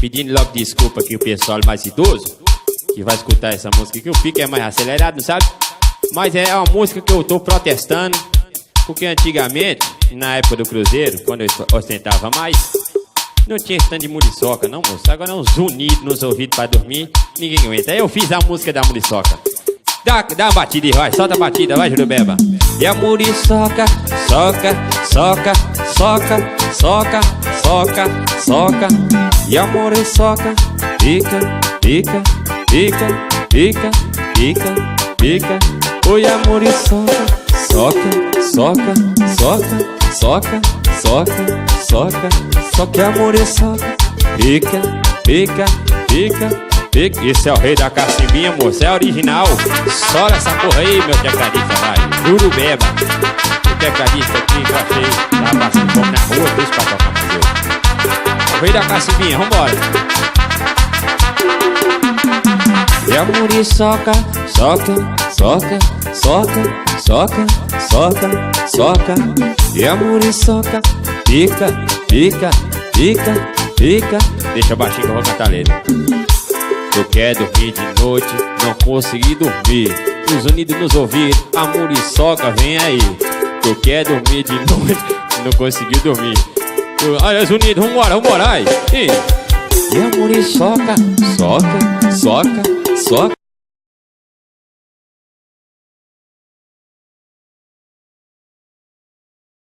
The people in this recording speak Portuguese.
Pedindo logo desculpa aqui o pessoal mais idoso que vai escutar essa música, que o pique é mais acelerado, sabe? Mas é uma música que eu tô protestando, porque antigamente, na época do cruzeiro, quando eu ostentava mais, não tinha esse tanto de muriçoca, não, moço. Agora é um zunido nos ouvidos pra dormir, ninguém aguenta. Aí eu fiz a música da muriçoca. Dá uma batida aí, vai, solta a batida, vai, Jurubeba. E a muriçoca, soca, soca, soca, soca, soca, soca. E a muriçoca, pica, pica, pica, pica, pica, pica. Oi, a muriçoca, soca, soca, soca, soca, soca, soca. Só que a muriçoca, pica, pica, pica, pica. Esse é o rei da cacimbinha, moço, é original. Sola essa porra aí, meu tecladista, vai. Jurubeba. O tecladista aqui que eu achei, tá passando fome na rua, deixa pra tocar mais eu. O rei da cacimbinha, vambora. E a muriçoca, soca, soca, soca, soca, soca, soca. E a muriçoca, pica, pica, pica, pica. Deixa baixinho que eu vou cantar a letra. Tu quer dormir de noite, não consegui dormir. Os unidos nos ouvidos, a muriçoca vem aí. Tu quer dormir de noite, não conseguiu dormir. Ai, os unidos, vambora, vambora, ai. E a muriçoca, soca, soca, soca.